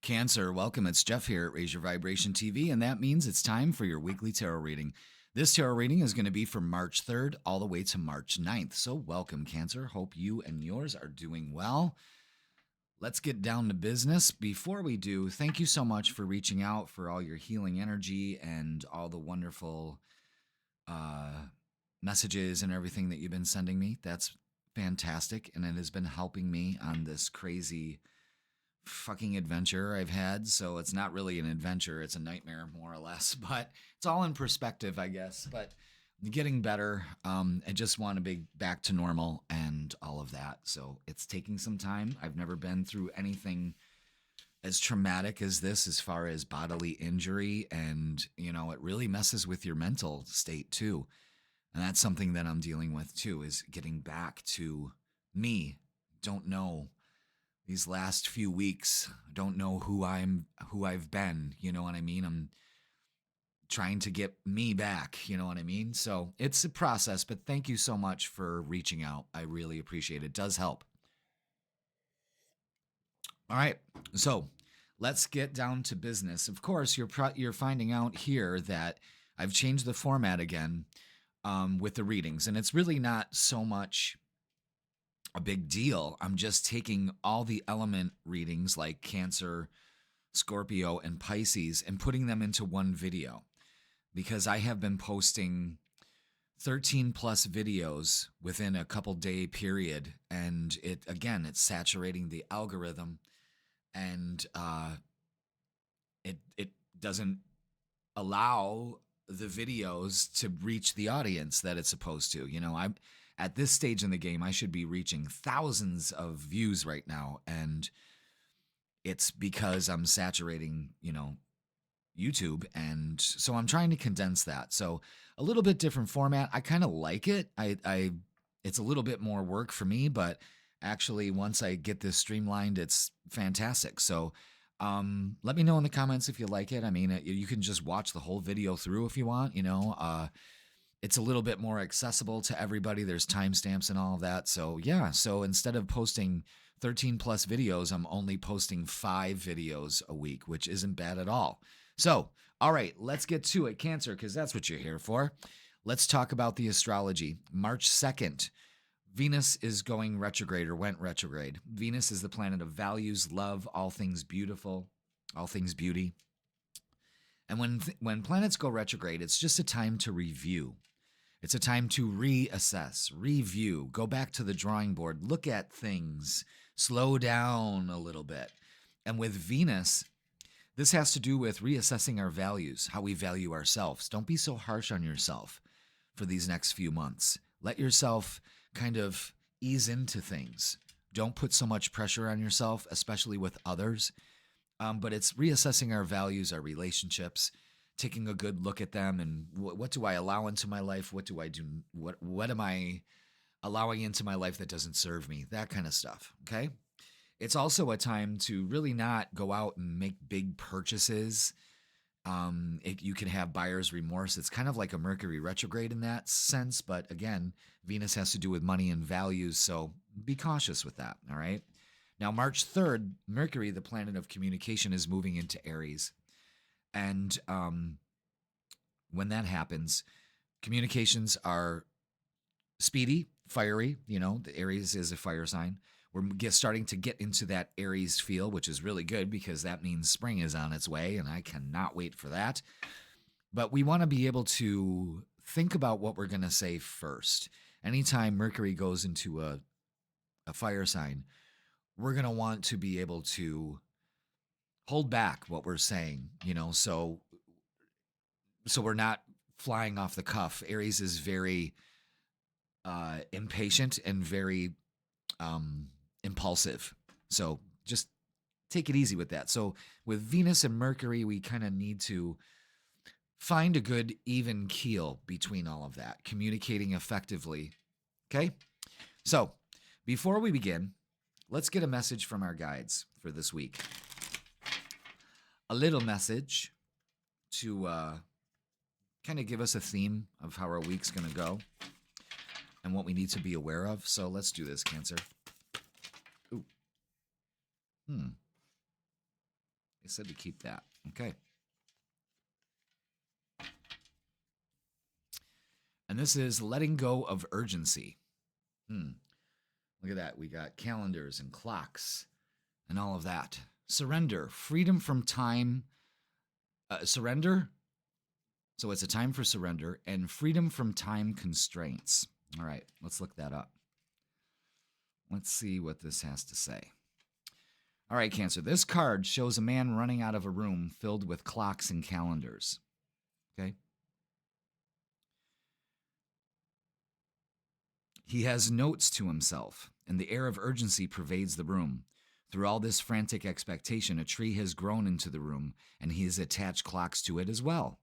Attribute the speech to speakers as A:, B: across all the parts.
A: Cancer, welcome. It's Jeff here at Raise Your Vibration TV, and that means it's time for your weekly tarot reading. This tarot reading is going to be from March 3rd all the way to March 9th. So welcome, Cancer. Hope you and yours are doing well. Let's get down to business. Before we do, thank you so much for reaching out, for all your healing energy and all the wonderful messages and everything that you've been sending me. That's fantastic, and it has been helping me on this crazy fucking adventure I've had. So it's not really an adventure, it's a nightmare more or less, but it's all in perspective, I guess. But getting better. I just want to be back to normal and all of that. So it's taking some time. I've never been through anything as traumatic as this as far as bodily injury, and it really messes with your mental state too. And that's something that I'm dealing with too, is getting back to me. Don't know. These last few weeks, don't know who I've been, you know what I mean? I'm trying to get me back, you know what I mean? So it's a process, but thank you so much for reaching out. I really appreciate it. It does help. All right, so let's get down to business. Of course, you're finding out here that I've changed the format again with the readings, and it's really not so much a big deal. I'm just taking all the element readings like Cancer, Scorpio, and Pisces and putting them into one video, because I have been posting 13 plus videos within a couple day period, and it's saturating the algorithm, and it doesn't allow the videos to reach the audience that it's supposed to. I'm at this stage in the game, I should be reaching thousands of views right now, and it's because I'm saturating, YouTube, and so I'm trying to condense that. So a little bit different format. I kind of like it. It's a little bit more work for me, but actually once I get this streamlined, it's fantastic. So let me know in the comments if you like it. I mean, you can just watch the whole video through if you want. It's a little bit more accessible to everybody. There's timestamps and all of that. So yeah, so instead of posting 13 plus videos, I'm only posting 5 videos a week, which isn't bad at all. So, all right, let's get to it, Cancer, because that's what you're here for. Let's talk about the astrology. March 2nd, Venus is going retrograde, or went retrograde. Venus is the planet of values, love, all things beautiful, all things beauty. And when planets go retrograde, it's just a time to review. It's a time to reassess, review, go back to the drawing board, look at things, slow down a little bit. And with Venus, this has to do with reassessing our values, how we value ourselves. Don't be so harsh on yourself for these next few months. Let yourself kind of ease into things. Don't put so much pressure on yourself, especially with others. But it's reassessing our values, our relationships, taking a good look at them, and what do I allow into my life? What do I do? What am I allowing into my life that doesn't serve me? That kind of stuff, okay? It's also a time to really not go out and make big purchases. You can have buyer's remorse. It's kind of like a Mercury retrograde in that sense, but again, Venus has to do with money and values, so be cautious with that, all right? Now, March 3rd, Mercury, the planet of communication, is moving into Aries. And when that happens, communications are speedy, fiery. The Aries is a fire sign. We're starting to get into that Aries feel, which is really good because that means spring is on its way, and I cannot wait for that. But we want to be able to think about what we're going to say first. Anytime Mercury goes into a fire sign, we're going to want to be able to hold back what we're saying, so we're not flying off the cuff. Aries is very impatient and very impulsive. So just take it easy with that. So with Venus and Mercury, we kind of need to find a good even keel between all of that, communicating effectively. Okay? So before we begin, let's get a message from our guides for this week. A little message to kind of give us a theme of how our week's going to go and what we need to be aware of. So let's do this, Cancer. Ooh. They said to keep that. Okay. And this is letting go of urgency. Look at that. We got calendars and clocks and all of that. Surrender, freedom from time. Surrender. So it's a time for surrender and freedom from time constraints. All right, let's look that up. Let's see what this has to say. All right, Cancer. This card shows a man running out of a room filled with clocks and calendars. Okay. He has notes to himself, and the air of urgency pervades the room. Through all this frantic expectation, a tree has grown into the room, and he has attached clocks to it as well.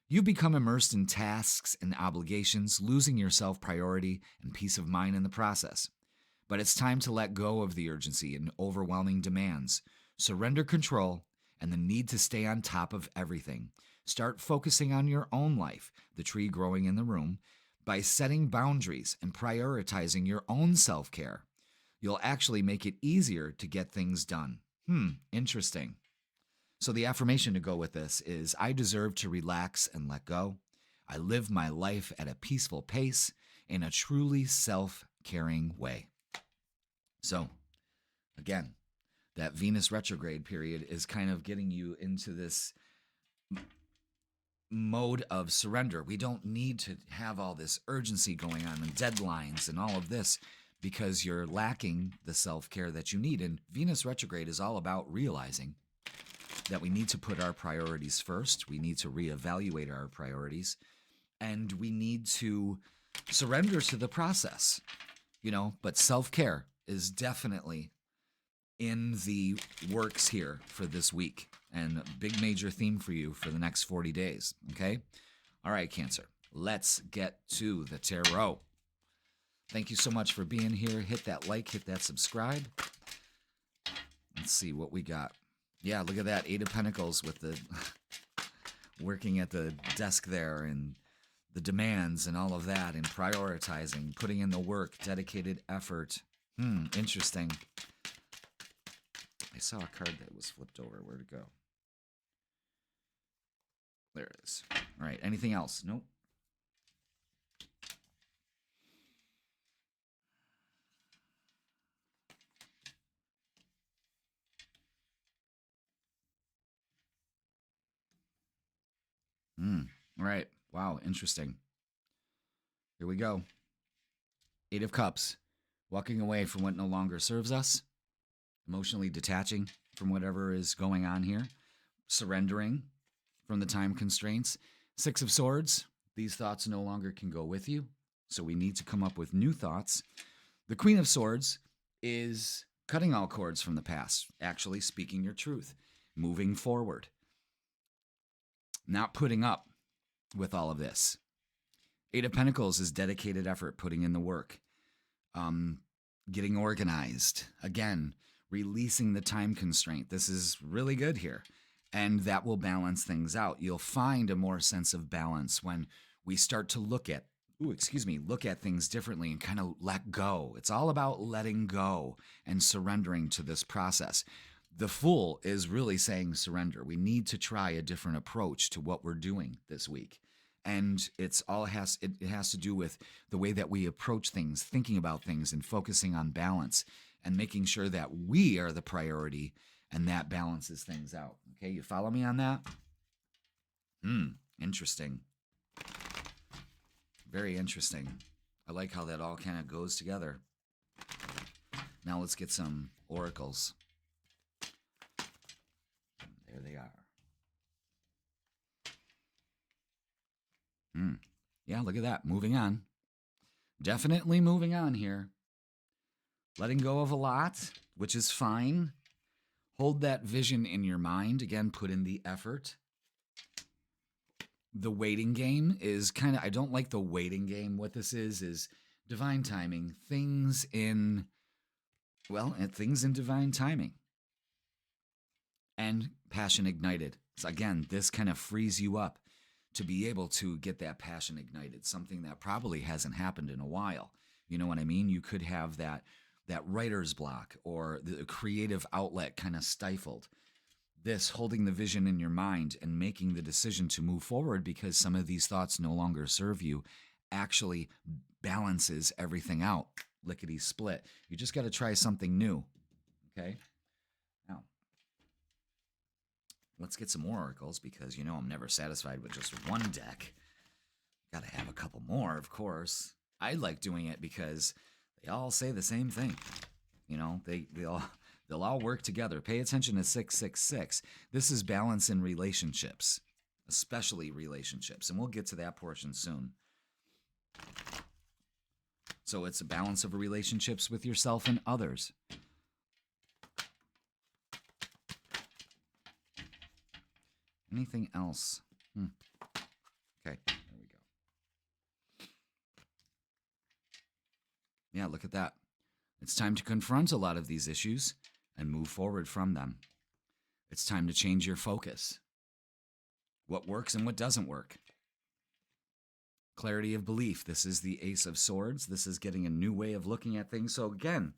A: You become immersed in tasks and obligations, losing your self-priority and peace of mind in the process. But it's time to let go of the urgency and overwhelming demands. Surrender control and the need to stay on top of everything. Start focusing on your own life, the tree growing in the room, by setting boundaries and prioritizing your own self-care. You'll actually make it easier to get things done. Interesting. So the affirmation to go with this is, I deserve to relax and let go. I live my life at a peaceful pace in a truly self-caring way. So, again, that Venus retrograde period is kind of getting you into this mode of surrender. We don't need to have all this urgency going on and deadlines and all of this because you're lacking the self-care that you need. And Venus retrograde is all about realizing that we need to put our priorities first. We need to reevaluate our priorities, and we need to surrender to the process, but self-care is definitely in the works here for this week, and a big major theme for you for the next 40 days, okay? All right, Cancer, let's get to the tarot. Thank you so much for being here. Hit that like, hit that subscribe. Let's see what we got. Yeah, look at that. 8 of Pentacles with the working at the desk there and the demands and all of that and prioritizing, putting in the work, dedicated effort. Interesting. I saw a card that was flipped over. Where'd it go? There it is. All right. Anything else? Nope. All right. Wow. Interesting. Here we go. 8 of Cups. Walking away from what no longer serves us. Emotionally detaching from whatever is going on here. Surrendering from the time constraints. 6 of Swords. These thoughts no longer can go with you. So we need to come up with new thoughts. The Queen of Swords is cutting all cords from the past. Actually speaking your truth. Moving forward. Not putting up with all of this. 8 of Pentacles is dedicated effort, putting in the work. Getting organized. Again, releasing the time constraint. This is really good here. And that will balance things out. You'll find a more sense of balance when we start to look at things differently and kind of let go. It's all about letting go and surrendering to this process. The Fool is really saying surrender. We need to try a different approach to what we're doing this week. And it has to do with the way that we approach things, thinking about things and focusing on balance and making sure that we are the priority and that balances things out. Okay, you follow me on that? Interesting. Very interesting. I like how that all kind of goes together. Now let's get some oracles. There they are. Yeah, look at that. Moving on. Definitely moving on here. Letting go of a lot, which is fine. Hold that vision in your mind. Again, put in the effort. The waiting game is kind of, I don't like the waiting game. What this is divine timing. Things in divine timing. And passion ignited. So again, this kind of frees you up to be able to get that passion ignited, something that probably hasn't happened in a while. You know what I mean? You could have that writer's block or the creative outlet kind of stifled. this holding the vision in your mind and making the decision to move forward because some of these thoughts no longer serve you actually balances everything out. Lickety split. You just got to try something new. Okay? Now, let's get some more oracles because you know I'm never satisfied with just one deck. Got to have a couple more, of course. I like doing it because they all say the same thing. You know, they'll all work together. Pay attention to 666. This is balance in relationships, especially relationships, and we'll get to that portion soon. So it's a balance of relationships with yourself and others. Anything else? Okay, there we go. Yeah, look at that. It's time to confront a lot of these issues and move forward from them. It's time to change your focus. What works and what doesn't work. Clarity of belief. This is the Ace of Swords. This is getting a new way of looking at things. So again,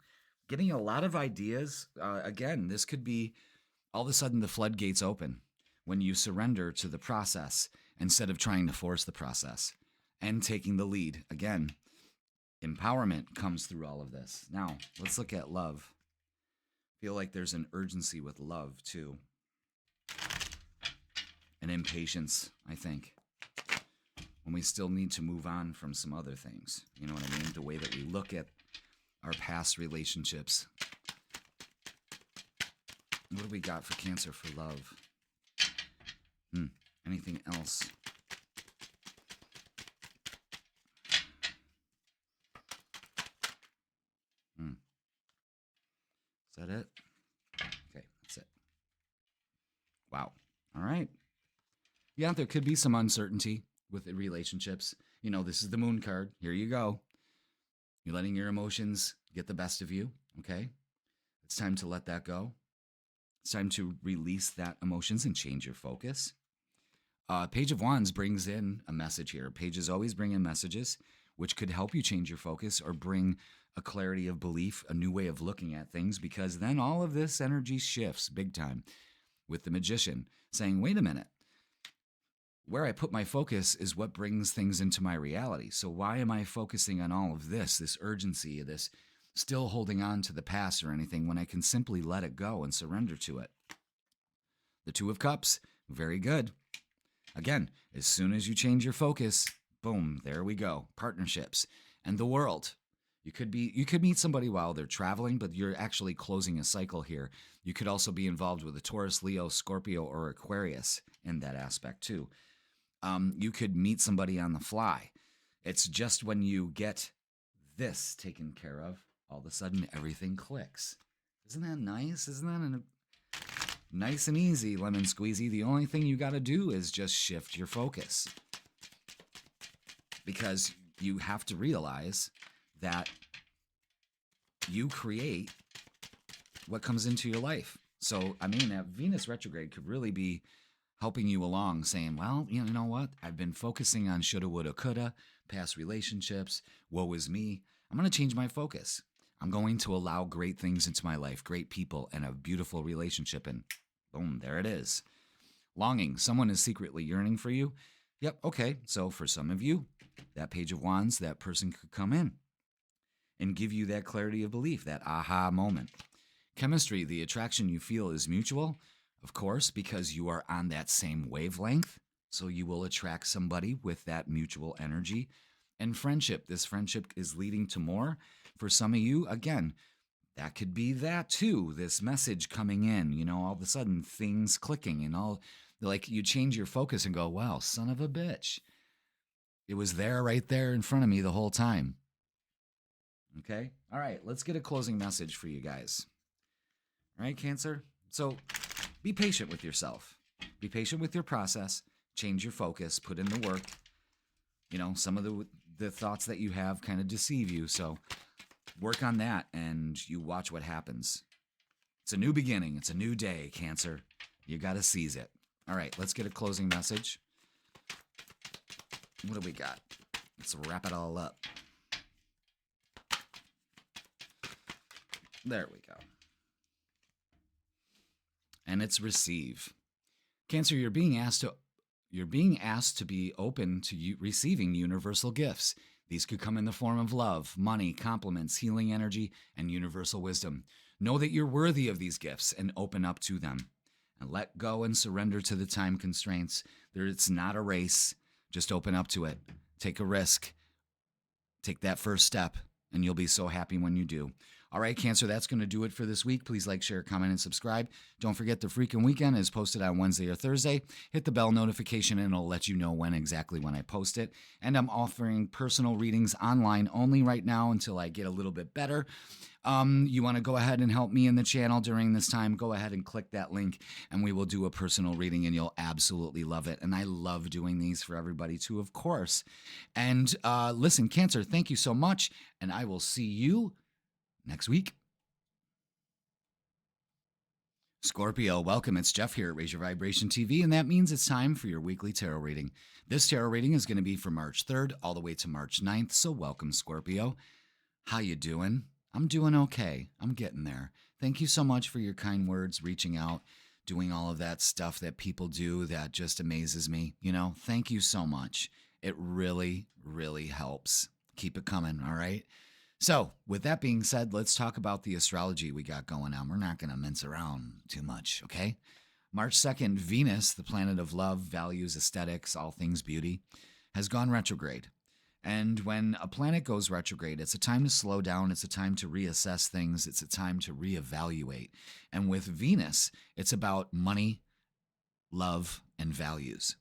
A: getting a lot of ideas. Again, this could be all of a sudden the floodgates open when you surrender to the process instead of trying to force the process and taking the lead. Again, empowerment comes through all of this. Now, let's look at love. I feel like there's an urgency with love too. An impatience, I think. When we still need to move on from some other things. You know what I mean? The way that we look at our past relationships. What do we got for Cancer for love? Anything else? Is that it? Okay, that's it. Wow. All right. Yeah, there could be some uncertainty with the relationships. You know, this is the moon card. Here you go. You're letting your emotions get the best of you, okay? It's time to let that go. It's time to release that emotions and change your focus. Page of Wands brings in a message here. Pages always bring in messages which could help you change your focus or bring a clarity of belief, a new way of looking at things, because then all of this energy shifts big time with the Magician saying, wait a minute, where I put my focus is what brings things into my reality. So why am I focusing on all of this urgency, this still holding on to the past or anything when I can simply let it go and surrender to it? The Two of Cups, very good. Again, as soon as you change your focus, boom, there we go. Partnerships and the world. You could meet somebody while they're traveling, but you're actually closing a cycle here. You could also be involved with a Taurus, Leo, Scorpio, or Aquarius in that aspect too. You could meet somebody on the fly. It's just when you get this taken care of, all of a sudden everything clicks. Isn't that nice? Isn't that nice and easy, lemon squeezy? The only thing you got to do is just shift your focus. Because you have to realize that you create what comes into your life. So, I mean, that Venus retrograde could really be helping you along, saying, well, you know what? I've been focusing on shoulda, woulda, coulda, past relationships, woe is me. I'm going to change my focus. I'm going to allow great things into my life, great people, and a beautiful relationship. And boom, there it is. Longing. Someone is secretly yearning for you. Yep, okay. So for some of you, that Page of Wands, that person could come in and give you that clarity of belief, that aha moment. Chemistry, the attraction you feel is mutual, of course, because you are on that same wavelength. So you will attract somebody with that mutual energy. And friendship, this friendship is leading to more. For some of you, again, that could be that too, this message coming in, you know, all of a sudden things clicking and all, like you change your focus and go, wow, son of a bitch. It was there right there in front of me the whole time. Okay? All right, let's get a closing message for you guys. All right, Cancer? So be patient with yourself. Be patient with your process. Change your focus. Put in the work. You know, some of the thoughts that you have kind of deceive you. So work on that and you watch what happens. It's a new beginning. It's a new day, Cancer. You got to seize it. All right, let's get a closing message. What do we got? Let's wrap it all up. There we go. and it's receive. Cancer, you're being asked to be open to receiving universal gifts. These could come in the form of love, money, compliments, healing energy, and universal wisdom. Know that you're worthy of these gifts and open up to them. And let go and surrender to the time constraints. It's not a race. Just open up to it. Take a risk. Take that first step, and you'll be so happy when you do. All right, Cancer, that's going to do it for this week. Please like, share, comment, and subscribe. Don't forget the freaking weekend is posted on Wednesday or Thursday. Hit the bell notification, and it'll let you know when I post it. And I'm offering personal readings online only right now until I get a little bit better. You want to go ahead and help me in the channel during this time, go ahead and click that link, and we will do a personal reading, and you'll absolutely love it. And I love doing these for everybody too, of course. And listen, Cancer, thank you so much, and I will see you next week. Scorpio, welcome. It's Jeff here at Raise Your Vibration TV, and that means it's time for your weekly tarot reading. This tarot reading is going to be from March 3rd all the way to March 9th, so welcome, Scorpio. How you doing? I'm doing okay. I'm getting there. Thank you so much for your kind words, reaching out, doing all of that stuff that people do that just amazes me. Thank you so much. It really, really helps. Keep it coming, all right? So, with that being said, let's talk about the astrology we got going on. We're not going to mince around too much, okay? March 2nd, Venus, the planet of love, values, aesthetics, all things beauty, has gone retrograde. And when a planet goes retrograde, it's a time to slow down. It's a time to reassess things. It's a time to reevaluate. And with Venus, it's about money, love, and values.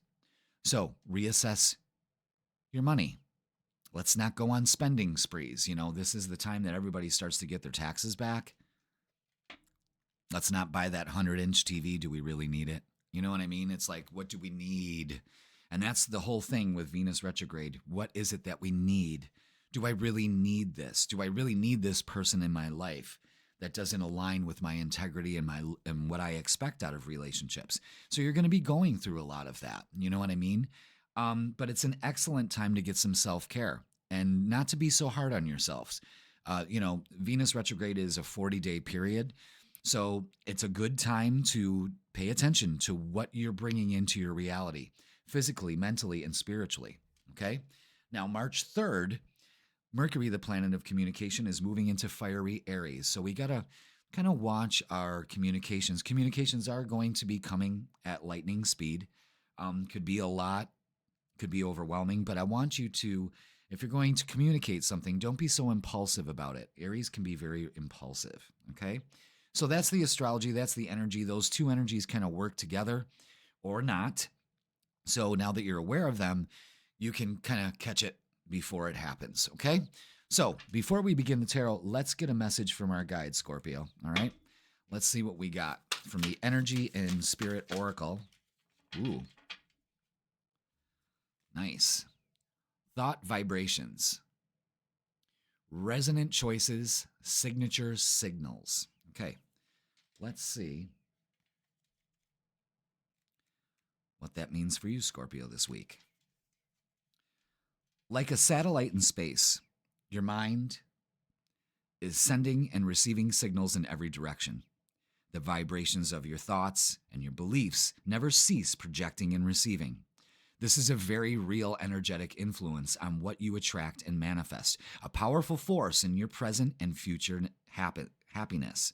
A: So, reassess your money. Let's not go on spending sprees. This is the time that everybody starts to get their taxes back. Let's not buy that 100-inch TV. Do we really need it? You know what I mean? It's like, what do we need? And that's the whole thing with Venus retrograde. What is it that we need? Do I really need this? Do I really need this person in my life that doesn't align with my integrity and what I expect out of relationships? So you're going to be going through a lot of that. You know what I mean? But it's an excellent time to get some self-care and not to be so hard on yourselves. Venus retrograde is a 40-day period. So it's a good time to pay attention to what you're bringing into your reality, physically, mentally, and spiritually. Okay? Now, March 3rd, Mercury, the planet of communication, is moving into fiery Aries. So we got to kind of watch our communications. Communications are going to be coming at lightning speed. Could be a lot. Could be overwhelming, but I want you to, if you're going to communicate something, don't be so impulsive about it. Aries can be very impulsive, okay? So that's the astrology, that's the energy. Those two energies kind of work together or not. So now that you're aware of them, you can kind of catch it before it happens, okay? So before we begin the tarot, let's get a message from our guide, Scorpio, all right? Let's see what we got from the Energy and Spirit Oracle. Ooh. Nice. Thought vibrations. Resonant choices, signature signals. Okay, let's see what that means for you, Scorpio, this week. Like a satellite in space, your mind is sending and receiving signals in every direction. The vibrations of your thoughts and your beliefs never cease projecting and receiving. This is a very real energetic influence on what you attract and manifest, a powerful force in your present and future happiness.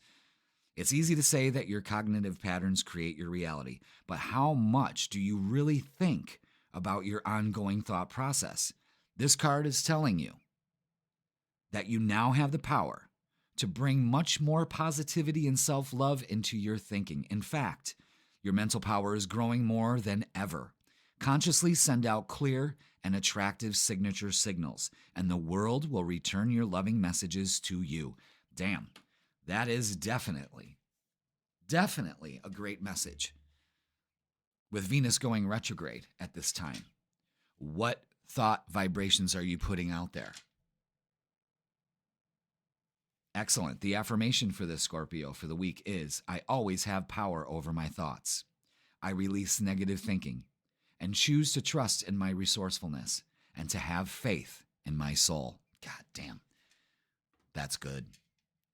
A: It's easy to say that your cognitive patterns create your reality, but how much do you really think about your ongoing thought process? This card is telling you that you now have the power to bring much more positivity and self-love into your thinking. In fact, your mental power is growing more than ever. Consciously send out clear and attractive signature signals, and the world will return your loving messages to you. Damn, that is definitely a great message. With Venus going retrograde at this time, what thought vibrations are you putting out there? Excellent. The affirmation for this, Scorpio, for the week is, I always have power over my thoughts. I release negative thinking and choose to trust in my resourcefulness and to have faith in my soul. God damn. That's good.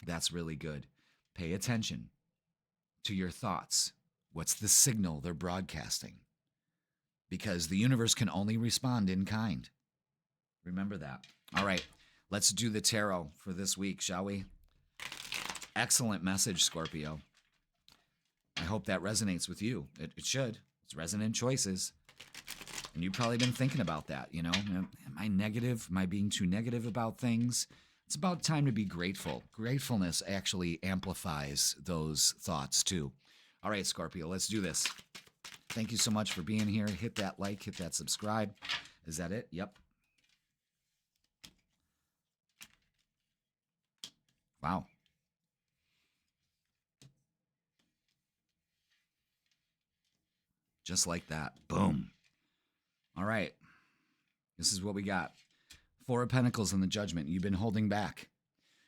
A: That's really good. Pay attention to your thoughts. What's the signal they're broadcasting? Because the universe can only respond in kind. Remember that. All right, let's do the tarot for this week, shall we? Excellent message, Scorpio. I hope that resonates with you. It should. It's resonant choices. And you've probably been thinking about that, you know? Am I negative? Am I being too negative about things? It's about time to be grateful. Gratefulness actually amplifies those thoughts too. All right, Scorpio, let's do this. Thank you so much for being here. Hit that like, hit that subscribe. Is that it? Yep. Wow. Just like that. Boom. All right. This is what we got. Four of Pentacles in the Judgment. You've been holding back.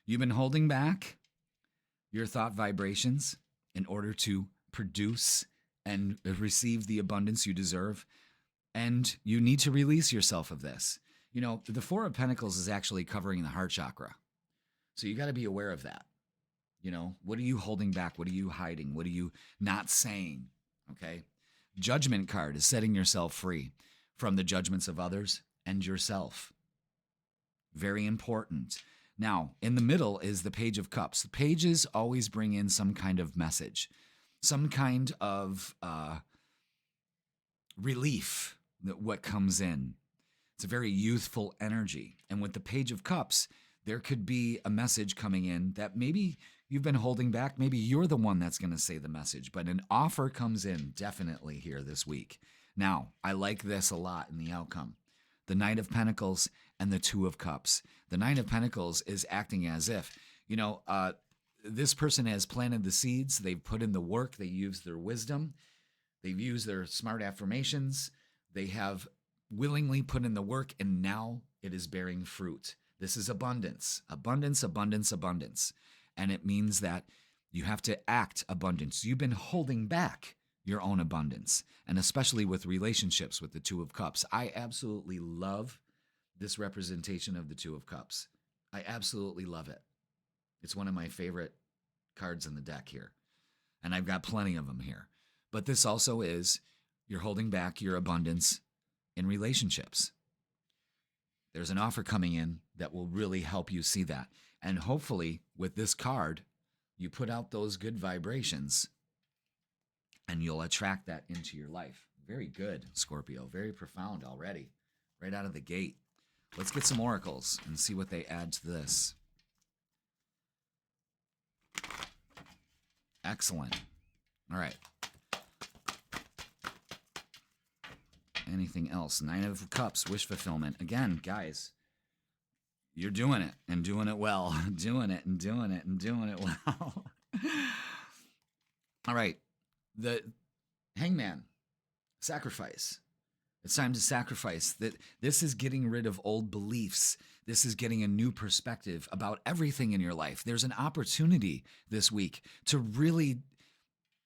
A: You've been holding back your thought vibrations in order to produce and receive the abundance you deserve. And you need to release yourself of this. You know, the Four of Pentacles is actually covering the heart chakra. So you got to be aware of that. You know, what are you holding back? What are you hiding? What are you not saying? Okay. Judgment card is setting yourself free from the judgments of others and yourself. Very important. Now, in the middle is the Page of Cups. The pages always bring in some kind of message, some kind of relief that what comes in. It's a very youthful energy. And with the Page of Cups, there could be a message coming in that maybe you've been holding back. Maybe you're the one that's going to say the message, but an offer comes in definitely here this week. Now, I like this a lot in the outcome. The Knight of Pentacles and the Two of Cups. The Knight of Pentacles is acting as if, you know, this person has planted the seeds. They've put in the work. They used their wisdom. They've used their smart affirmations. They have willingly put in the work, and now it is bearing fruit. This is abundance, abundance, abundance, abundance. And it means that you have to act abundance. You've been holding back your own abundance, and especially with relationships with the Two of Cups. I absolutely love this representation of the Two of Cups. I absolutely love it. It's one of my favorite cards in the deck here, and I've got plenty of them here. But this also is you're holding back your abundance in relationships. There's an offer coming in that will really help you see that. And hopefully with this card, you put out those good vibrations and you'll attract that into your life. Very good, Scorpio. Very profound already, right out of the gate. Let's get some oracles and see what they add to this. Excellent. All right. Anything else? Nine of Cups, wish fulfillment. Again, guys, you're doing it and doing it well. Doing it and doing it and doing it well. All right. The Hangman, sacrifice. It's time to sacrifice. This is getting rid of old beliefs. This is getting a new perspective about everything in your life. There's an opportunity this week to really,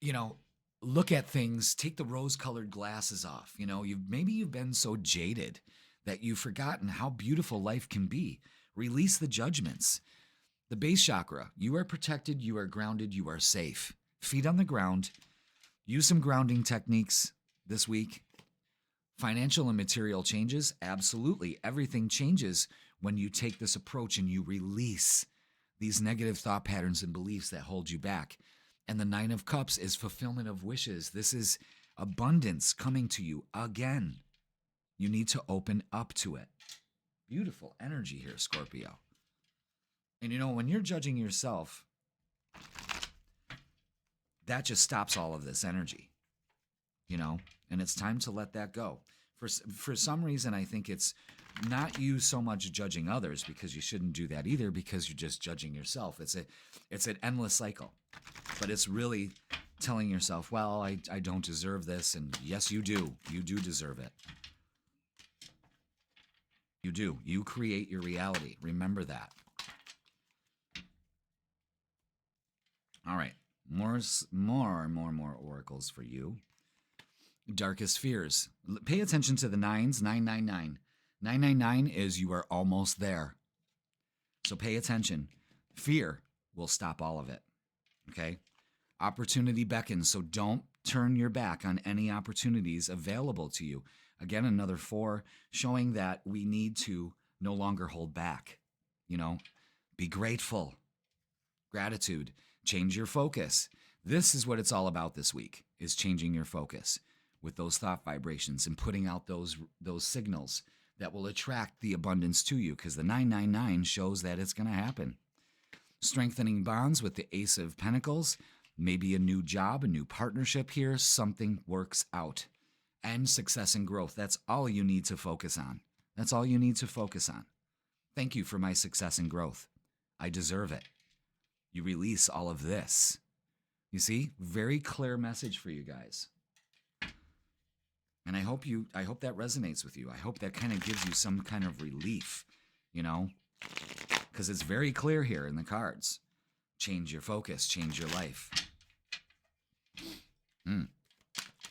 A: you know, look at things, take the rose-colored glasses off. You know, maybe you've been so jaded that you've forgotten how beautiful life can be. Release the judgments. The base chakra, you are protected, you are grounded, you are safe. Feet on the ground. Use some grounding techniques this week. Financial and material changes, absolutely. Everything changes when you take this approach and you release these negative thought patterns and beliefs that hold you back. And the Nine of Cups is fulfillment of wishes. This is abundance coming to you again. You need to open up to it. Beautiful energy here, Scorpio. And you know, when you're judging yourself, that just stops all of this energy, you know, and it's time to let that go. For some reason, I think it's not you so much judging others, because you shouldn't do that either, because you're just judging yourself. It's an endless cycle, but it's really telling yourself, well, I don't deserve this. And yes, you do. You do deserve it. You do. You create your reality. Remember that. All right. More oracles for you. Darkest fears. Pay attention to the nines. 999. 999 is you are almost there. So pay attention. Fear will stop all of it. Okay? Opportunity beckons. So don't turn your back on any opportunities available to you. Again, another 4 showing that we need to no longer hold back. Be grateful. Gratitude. Change your focus. This is what it's all about this week, is changing your focus with those thought vibrations and putting out those signals that will attract the abundance to you, because the 999 shows that it's going to happen. Strengthening bonds with the Ace of Pentacles. Maybe a new job, a new partnership here. Something works out. And success and growth. That's all you need to focus on. That's all you need to focus on. Thank you for my success and growth. I deserve it. You release all of this. You see? Very clear message for you guys. And I hope that resonates with you. I hope that kind of gives you some kind of relief, because it's very clear here in the cards. Change your focus, change your life.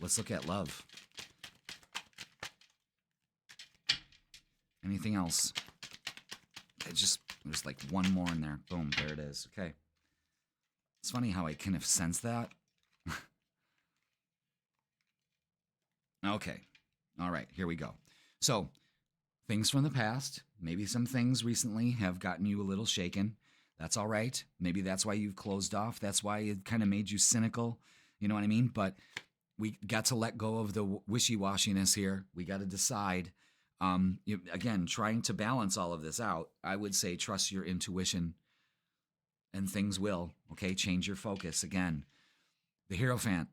A: Let's look at love. Anything else? There's like one more in there. Boom, there it is. Okay. It's funny how I kind of sense that. Okay. All right, here we go. So, things from the past, maybe some things recently have gotten you a little shaken. That's all right. Maybe that's why you've closed off. That's why it kind of made you cynical. You know what I mean? But we got to let go of the wishy-washiness here. We got to decide. Again, trying to balance all of this out, I would say trust your intuition and things will. Okay, change your focus. Again, the Hierophant,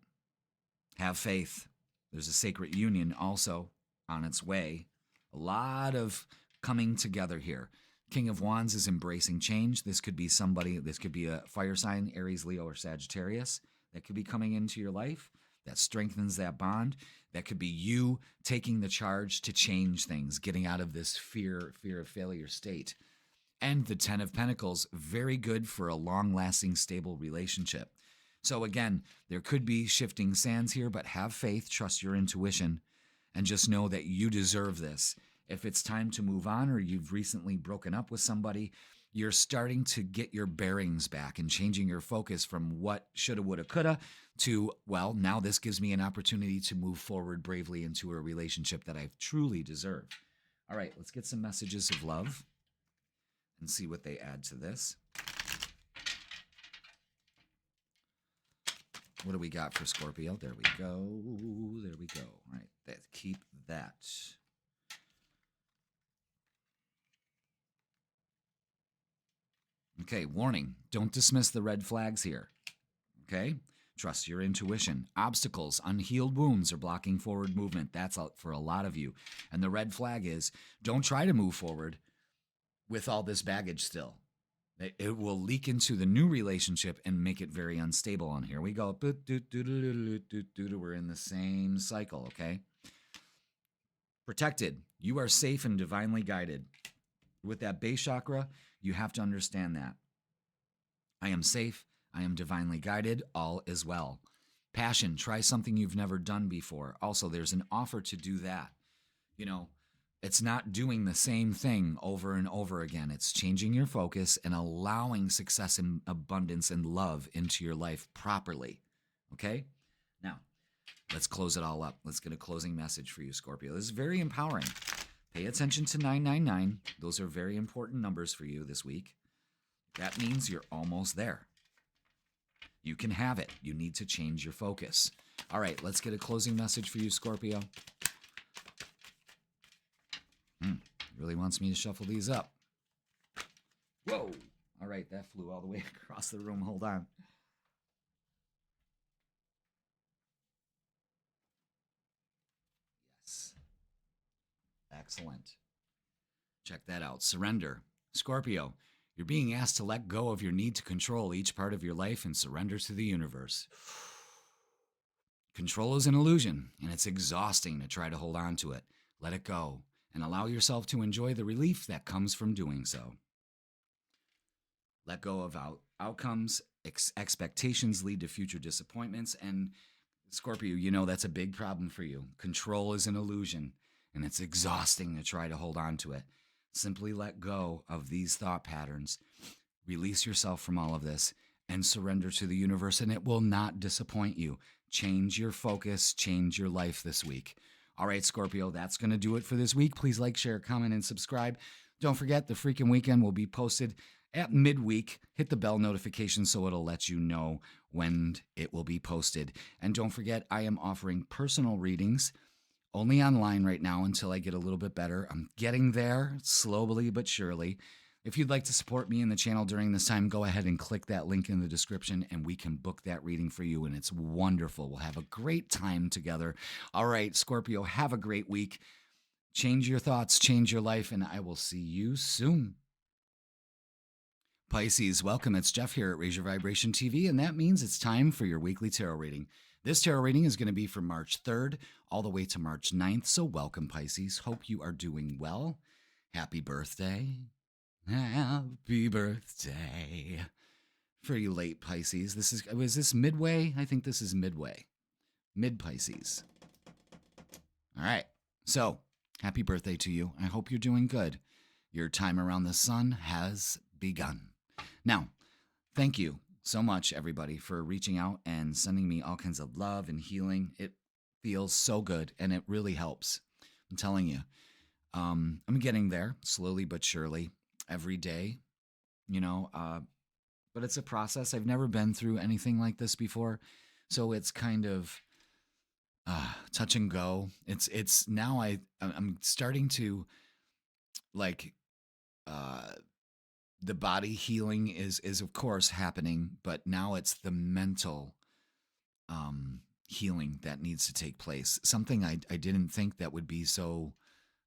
A: have faith. There's a sacred union also on its way. A lot of coming together here. King of Wands is embracing change. This could be a fire sign, Aries, Leo, or Sagittarius, that could be coming into your life. That strengthens that bond. That could be you taking the charge to change things, getting out of this fear of failure state. And the 10 of Pentacles, very good for a long-lasting, stable relationship. So again, there could be shifting sands here, but have faith, trust your intuition, and just know that you deserve this. If it's time to move on, or you've recently broken up with somebody, you're starting to get your bearings back and changing your focus from what shoulda, woulda, coulda to, well, now this gives me an opportunity to move forward bravely into a relationship that I truly deserve. All right, let's get some messages of love and see what they add to this. What do we got for Scorpio? There we go. There we go. All right, keep that. Okay, warning. Don't dismiss the red flags here. Okay? Trust your intuition. Obstacles, unhealed wounds are blocking forward movement. That's for a lot of you. And the red flag is, don't try to move forward with all this baggage still. It will leak into the new relationship and make it very unstable. And here we go. We're in the same cycle, okay? Protected. You are safe and divinely guided. With that base chakra, you have to understand that. I am safe. I am divinely guided. All is well. Passion. Try something you've never done before. Also, there's an offer to do that. It's not doing the same thing over and over again. It's changing your focus and allowing success and abundance and love into your life properly. Okay? Now, let's close it all up. Let's get a closing message for you, Scorpio. This is very empowering. Pay attention to 999. Those are very important numbers for you this week. That means you're almost there. You can have it. You need to change your focus. All right, let's get a closing message for you, Scorpio. Really wants me to shuffle these up. Whoa. All right, that flew all the way across the room. Hold on. Yes. Excellent. Check that out. Surrender. Scorpio, you're being asked to let go of your need to control each part of your life and surrender to the universe. Control is an illusion, and it's exhausting to try to hold on to it. Let it go, and allow yourself to enjoy the relief that comes from doing so. Let go of outcomes. Expectations lead to future disappointments. And Scorpio, that's a big problem for you. Control is an illusion, and it's exhausting to try to hold on to it. Simply let go of these thought patterns. Release yourself from all of this and surrender to the universe, and it will not disappoint you. Change your focus, change your life this week. All right, Scorpio, that's going to do it for this week. Please like, share, comment, and subscribe. Don't forget, the freaking weekend will be posted at midweek. Hit the bell notification so it'll let you know when it will be posted. And don't forget, I am offering personal readings only online right now until I get a little bit better. I'm getting there slowly but surely. If you'd like to support me in the channel during this time, go ahead and click that link in the description and we can book that reading for you. And it's wonderful. We'll have a great time together. All right, Scorpio, have a great week. Change your thoughts, change your life, and I will see you soon. Pisces, welcome. It's Jeff here at Raise Your Vibration TV, and that means it's time for your weekly tarot reading. This tarot reading is going to be from March 3rd all the way to March 9th, so welcome, Pisces. Hope you are doing well. Happy birthday. Happy birthday. Pretty late, Pisces. Was this midway? I think this is midway. Mid-Pisces. All right, so happy birthday to you. I hope you're doing good. Your time around the sun has begun. Now, thank you so much, everybody, for reaching out and sending me all kinds of love and healing. It feels so good, and it really helps. I'm telling you. I'm getting there, slowly but surely, every day, but it's a process. I've never been through anything like this before, so it's kind of touch and go. It's now I'm starting to like the body healing is of course happening, but now it's the mental healing that needs to take place. Something I didn't think that would be so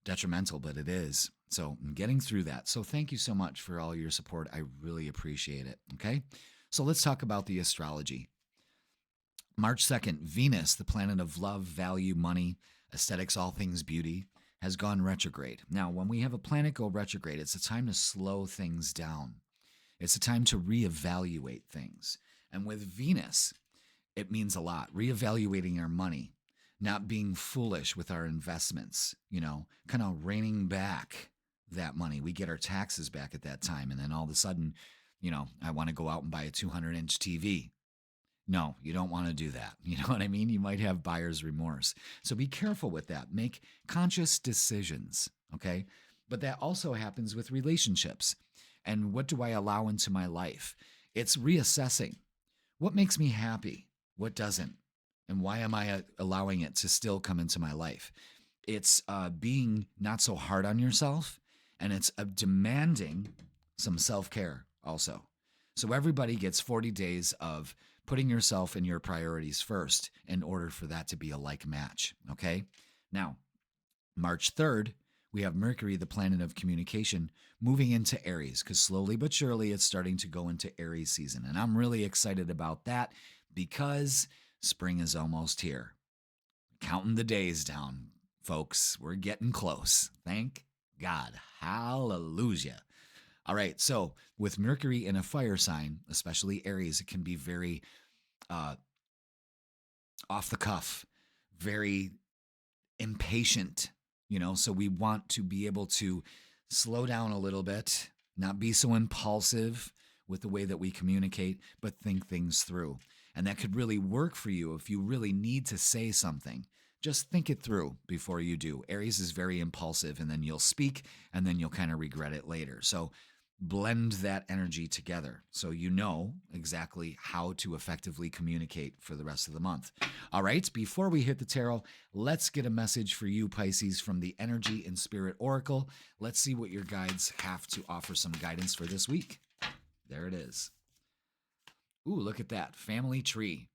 A: detrimental, but it is. So I'm getting through that. So thank you so much for all your support. I really appreciate it. Okay. So let's talk about the astrology. March 2nd, Venus, the planet of love, value, money, aesthetics, all things beauty, has gone retrograde. Now, when we have a planet go retrograde, it's a time to slow things down. It's a time to reevaluate things. And with Venus, it means a lot. Reevaluating our money, not being foolish with our investments, kind of reining back that money. We get our taxes back at that time. And then all of a sudden, I want to go out and buy a 200-inch TV. No, you don't want to do that. You know what I mean? You might have buyer's remorse. So be careful with that. Make conscious decisions, okay? But that also happens with relationships. And what do I allow into my life? It's reassessing. What makes me happy? What doesn't? And why am I allowing it to still come into my life? It's being not so hard on yourself, and it's demanding some self-care also. So everybody gets 40 days of putting yourself and your priorities first in order for that to be a like match, okay? Now, March 3rd, we have Mercury, the planet of communication, moving into Aries, because slowly but surely it's starting to go into Aries season. And I'm really excited about that because spring is almost here. Counting the days down, folks. We're getting close. Thank God. Hallelujah. All right, so with Mercury in a fire sign, especially Aries, it can be very off the cuff, very impatient, so we want to be able to slow down a little bit, not be so impulsive with the way that we communicate, but think things through. And that could really work for you if you really need to say something. Just think it through before you do. Aries is very impulsive, and then you'll speak, and then you'll kind of regret it later. So blend that energy together so you know exactly how to effectively communicate for the rest of the month. All right, before we hit the tarot, let's get a message for you, Pisces, from the Energy and Spirit Oracle. Let's see what your guides have to offer some guidance for this week. There it is. Ooh, look at that. Family tree.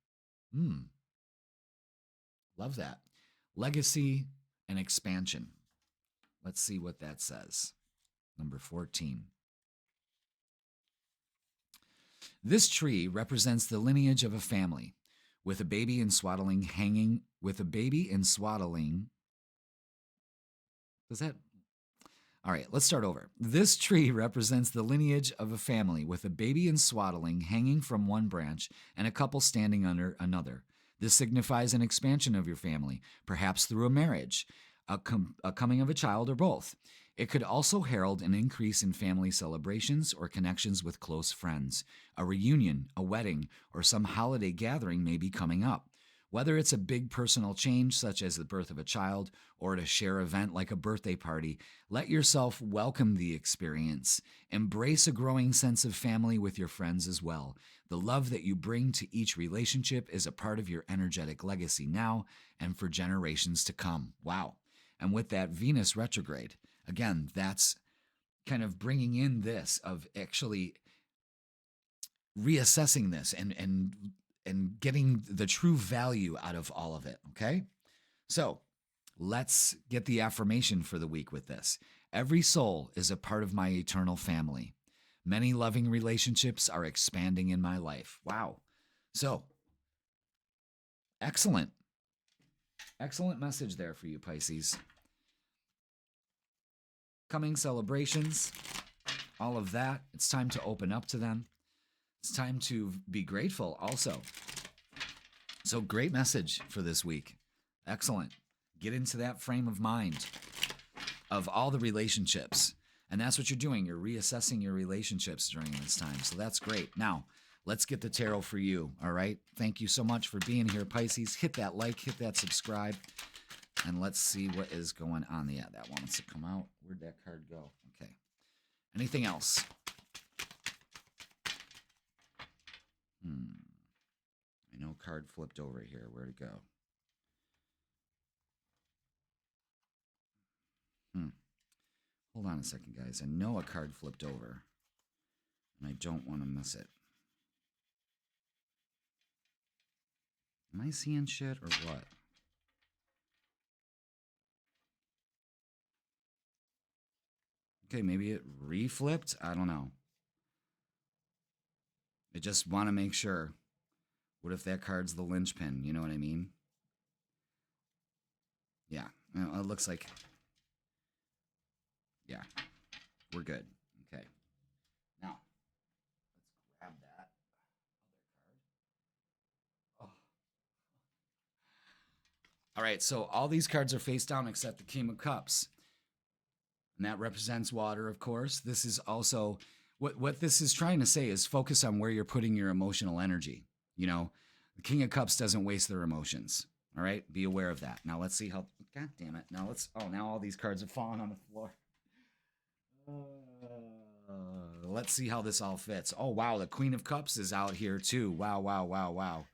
A: Love that. Legacy and expansion. Let's see what that says. Number 14. This tree represents the lineage of a family with a baby in swaddling hanging with a baby in swaddling. Does that? All right, let's start over. This tree represents the lineage of a family with a baby in swaddling hanging from one branch and a couple standing under another. This signifies an expansion of your family, perhaps through a marriage, a coming of a child, or both. It could also herald an increase in family celebrations or connections with close friends. A reunion, a wedding, or some holiday gathering may be coming up. Whether it's a big personal change, such as the birth of a child, or to share event like a birthday party, let yourself welcome the experience. Embrace a growing sense of family with your friends as well. The love that you bring to each relationship is a part of your energetic legacy now and for generations to come. Wow. And with that Venus retrograde, again, that's kind of bringing in this of actually reassessing this and getting the true value out of all of it, okay? So, let's get the affirmation for the week with this. Every soul is a part of my eternal family. Many loving relationships are expanding in my life. Wow. So, excellent. Excellent message there for you, Pisces. Coming celebrations, all of that. It's time to open up to them. It's time to be grateful also. So great message for this week. Excellent. Get into that frame of mind of all the relationships. And that's what you're doing. You're reassessing your relationships during this time. So that's great. Now, let's get the tarot for you. All right. Thank you so much for being here, Pisces. Hit that like, hit that subscribe. And let's see what is going on. Yeah, that wants to come out. Where'd that card go? Okay. Anything else? I know card flipped over here. Where'd it go? Hold on a second, guys. I know a card flipped over, and I don't want to miss it. Am I seeing shit or what? Okay, maybe it reflipped. I don't know. I just want to make sure. What if that card's the linchpin? You know what I mean? Yeah, it looks like... Yeah, we're good. Okay. Now, let's grab that other card. Oh. All right, so all these cards are face down except the King of Cups. And that represents water, of course. This is also... What this is trying to say is focus on where you're putting your emotional energy. You know, the King of Cups doesn't waste their emotions. All right? Be aware of that. Now, let's see how... God damn it. Now, let's... Oh, now all these cards have fallen on the floor. Let's see how this all fits. Oh, wow. The Queen of Cups is out here, too. Wow, wow, wow, wow.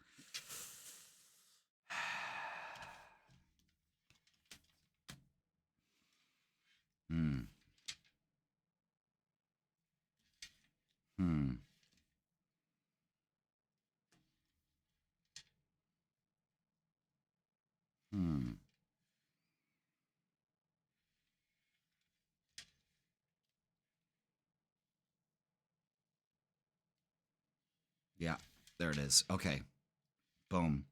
A: Yeah, there it is. Okay. Boom.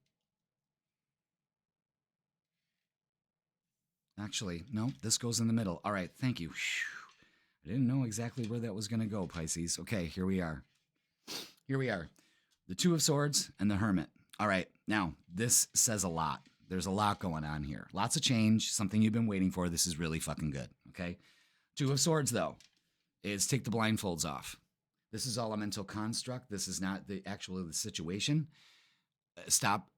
A: Actually, no, this goes in the middle. All right, thank you. I didn't know exactly where that was going to go, Pisces. Okay, here we are. Here we are. The Two of Swords and the Hermit. All right, now, this says a lot. There's a lot going on here. Lots of change, something you've been waiting for. This is really fucking good, okay? Two of Swords, though, is take the blindfolds off. This is all a mental construct. This is not the situation. Stop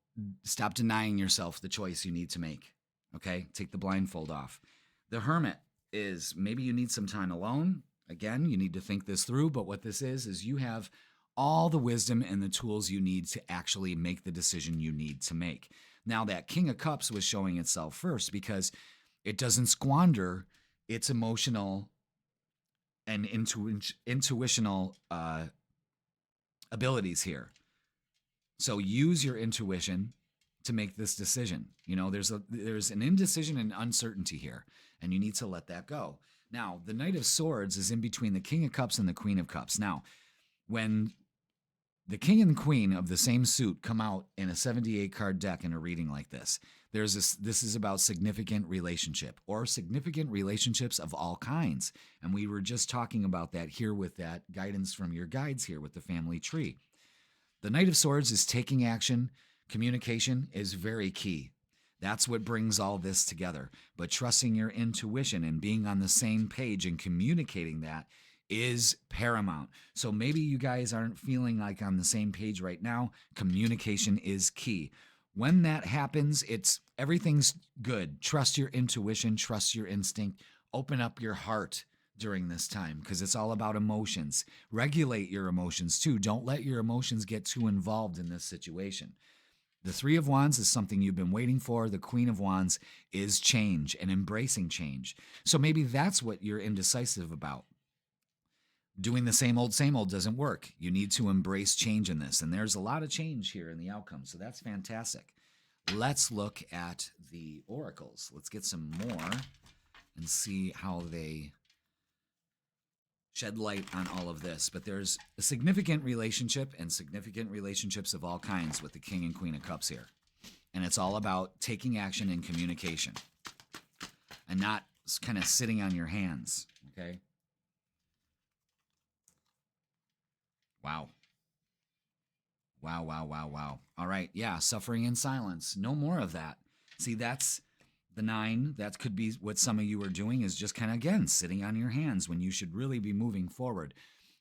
A: denying yourself the choice you need to make. Okay? Take the blindfold off. The Hermit is maybe you need some time alone. Again, you need to think this through, but what this is you have all the wisdom and the tools you need to actually make the decision you need to make. Now, that King of Cups was showing itself first because it doesn't squander its emotional and intuitional abilities here. So use your intuition to make this decision. You know, there's an indecision and uncertainty here, and you need to let that go. Now, the Knight of Swords is in between the King of Cups and the Queen of Cups. Now, when the King and the Queen of the same suit come out in a 78 card deck in a reading like this, this is about significant relationship or significant relationships of all kinds. And we were just talking about that here with that guidance from your guides here with the family tree. The Knight of Swords is taking action. Communication is very key. That's what brings all this together. But trusting your intuition and being on the same page and communicating that is paramount. So maybe you guys aren't feeling like on the same page right now. Communication is key. When that happens, everything's good. Trust your intuition, trust your instinct. Open up your heart during this time because it's all about emotions. Regulate your emotions too. Don't let your emotions get too involved in this situation. The Three of Wands is something you've been waiting for. The Queen of Wands is change and embracing change. So maybe that's what you're indecisive about. Doing the same old doesn't work. You need to embrace change in this. And there's a lot of change here in the outcome. So that's fantastic. Let's look at the oracles. Let's get some more and see how they shed light on all of this. But there's a significant relationship and significant relationships of all kinds with the King and Queen of Cups here. And it's all about taking action and communication and not kind of sitting on your hands, okay? Wow. Wow, wow, wow, wow. All right, yeah, suffering in silence. No more of that. See, that's the 9. That could be what some of you are doing is just kind of, again, sitting on your hands when you should really be moving forward.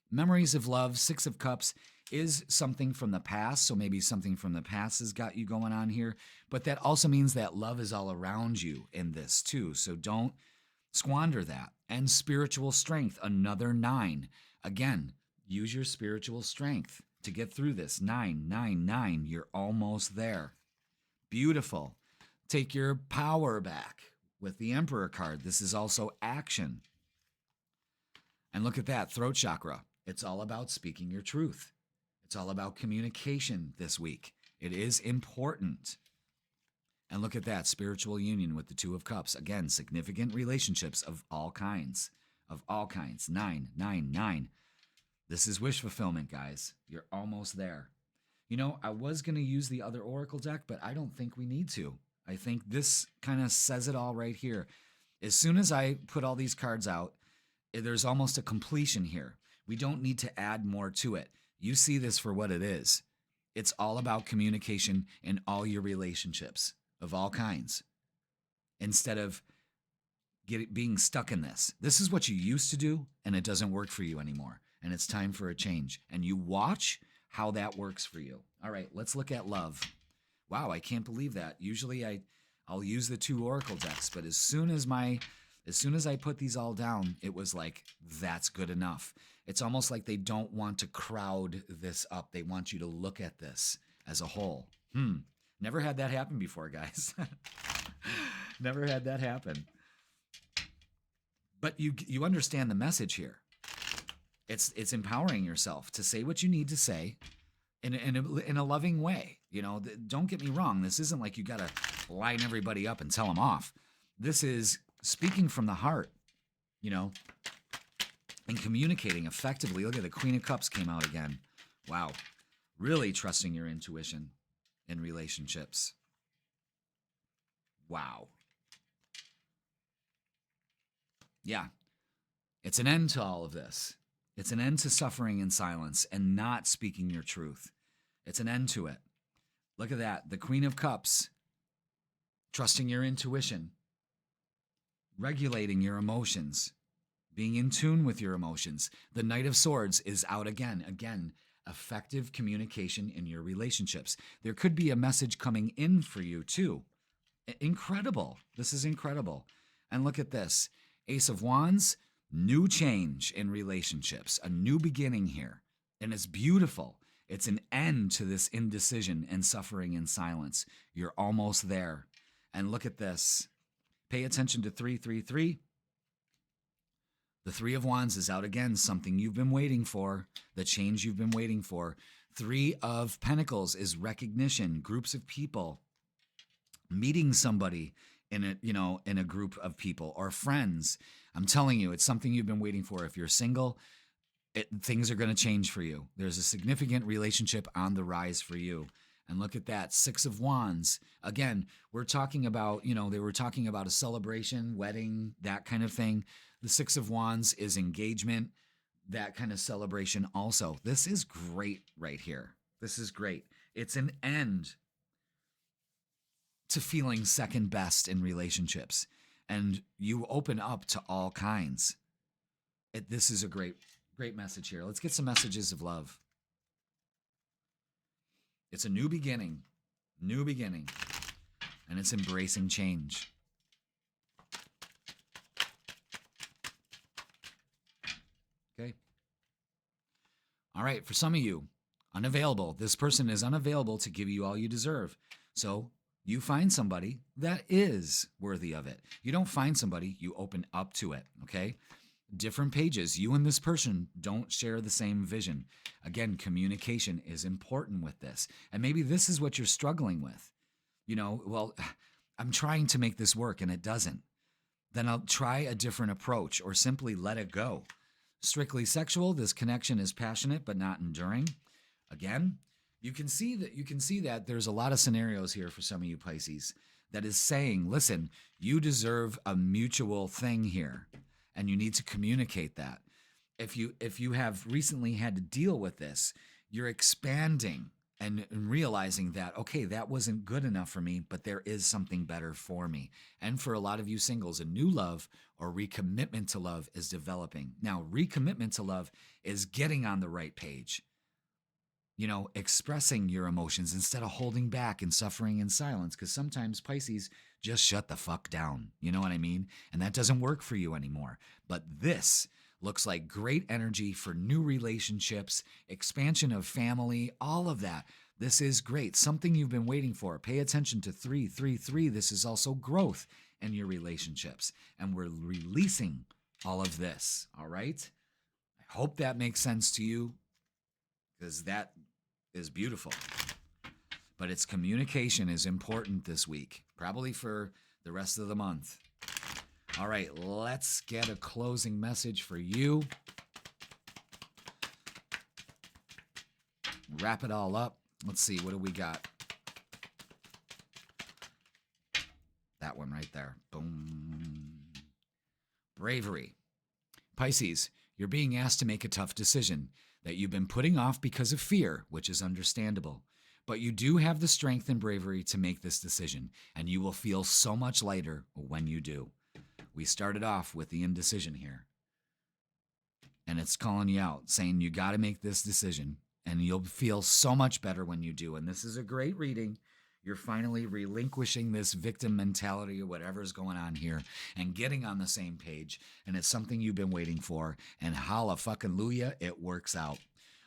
A: Memories of love, 6 of Cups is something from the past, so maybe something from the past has got you going on here, but that also means that love is all around you in this too, so don't squander that. And spiritual strength, another 9. Again, use your spiritual strength to get through this. 9, 9, 9. You're almost there. Beautiful. Take your power back with the Emperor card. This is also action. And look at that, throat chakra. It's all about speaking your truth. It's all about communication this week. It is important. And look at that, spiritual union with the 2 of Cups. Again, significant relationships of all kinds. Of all kinds. 9, 9, 9. This is wish fulfillment, guys. You're almost there. You know, I was going to use the other Oracle deck, but I don't think we need to. I think this kind of says it all right here. As soon as I put all these cards out, there's almost a completion here. We don't need to add more to it. You see this for what it is. It's all about communication in all your relationships of all kinds. Instead of being stuck in this. This is what you used to do, and it doesn't work for you anymore. And it's time for a change. And you watch how that works for you. All right, let's look at love. Wow, I can't believe that. Usually I'll use the 2 Oracle decks, but as soon as I put these all down, it was like, that's good enough. It's almost like they don't want to crowd this up. They want you to look at this as a whole. Never had that happen before, guys. Never had that happen. But you understand the message here. It's empowering yourself to say what you need to say in a loving way. You know, don't get me wrong. This isn't like you got to line everybody up and tell them off. This is speaking from the heart, you know, and communicating effectively. Look at the Queen of Cups came out again. Wow. Really trusting your intuition in relationships. Wow. Yeah. It's an end to all of this. It's an end to suffering in silence and not speaking your truth. It's an end to it. Look at that. The Queen of Cups, trusting your intuition, regulating your emotions, being in tune with your emotions. The Knight of Swords is out again. Again, effective communication in your relationships. There could be a message coming in for you too. Incredible. This is incredible. And look at this. Ace of Wands, new change in relationships, a new beginning here. And it's beautiful. It's an end to this indecision and suffering in silence. You're almost there. And look at this. Pay attention to 333. The 3 of Wands is out again, something you've been waiting for, the change you've been waiting for. 3 of Pentacles is recognition, groups of people, meeting somebody in a group of people or friends. I'm telling you, it's something you've been waiting for. If you're single, things are going to change for you. There's a significant relationship on the rise for you. And look at that, 6 of Wands. Again, we're talking about, they were talking about a celebration, wedding, that kind of thing. The 6 of Wands is engagement, that kind of celebration also. This is great right here. This is great. It's an end to feeling second best in relationships. And you open up to all kinds. This is a great message here. Let's get some messages of love. It's a new beginning. New beginning. And it's embracing change. Okay. All right. For some of you, unavailable. This person is unavailable to give you all you deserve. So you find somebody that is worthy of it. You don't find somebody, you open up to it. Okay. Different pages. You and this person don't share the same vision. Again, communication is important with this. And maybe this is what you're struggling with. Well, I'm trying to make this work and it doesn't. Then I'll try a different approach or simply let it go. Strictly sexual, this connection is passionate but not enduring. Again, you can see that there's a lot of scenarios here for some of you Pisces that is saying, listen, you deserve a mutual thing here. And you need to communicate that. If you have recently had to deal with this, you're expanding and realizing that, okay, that wasn't good enough for me, but there is something better for me. And for a lot of you singles, a new love or recommitment to love is developing. Now, recommitment to love is getting on the right page. Expressing your emotions instead of holding back and suffering in silence. Because sometimes Pisces just shut the fuck down. You know what I mean? And that doesn't work for you anymore. But this looks like great energy for new relationships, expansion of family, all of that. This is great. Something you've been waiting for. Pay attention to 333. This is also growth in your relationships. And we're releasing all of this. All right? I hope that makes sense to you, because that is beautiful. But its communication is important this week, probably for the rest of the month. All right, let's get a closing message for you. Wrap it all up. Let's see, what do we got? That one right there. Boom. Bravery. Pisces, you're being asked to make a tough decision that you've been putting off because of fear, which is understandable. But you do have the strength and bravery to make this decision, and you will feel so much lighter when you do. We started off with the indecision here, and it's calling you out, saying you got to make this decision, and you'll feel so much better when you do. And this is a great reading. You're finally relinquishing this victim mentality or whatever's going on here and getting on the same page. And it's something you've been waiting for. And hallelujah, it works out.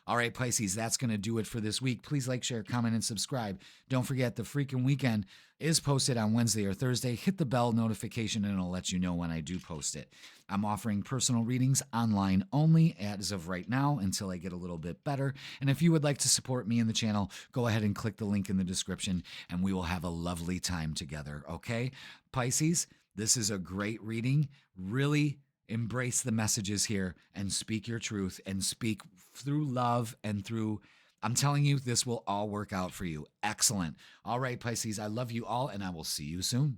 A: All right, Pisces, that's going to do it for this week. Please like, share, comment, and subscribe. Don't forget, the freaking weekend is posted on Wednesday or Thursday. Hit the bell notification and it'll let you know when I do post it. I'm offering personal readings online only as of right now until I get a little bit better. And if you would like to support me in the channel, go ahead and click the link in the description and we will have a lovely time together, okay? Pisces, this is a great reading. Really embrace the messages here and speak your truth and speak through love and through, I'm telling you, this will all work out for you. Excellent. All right, Pisces, I love you all and I will see you soon.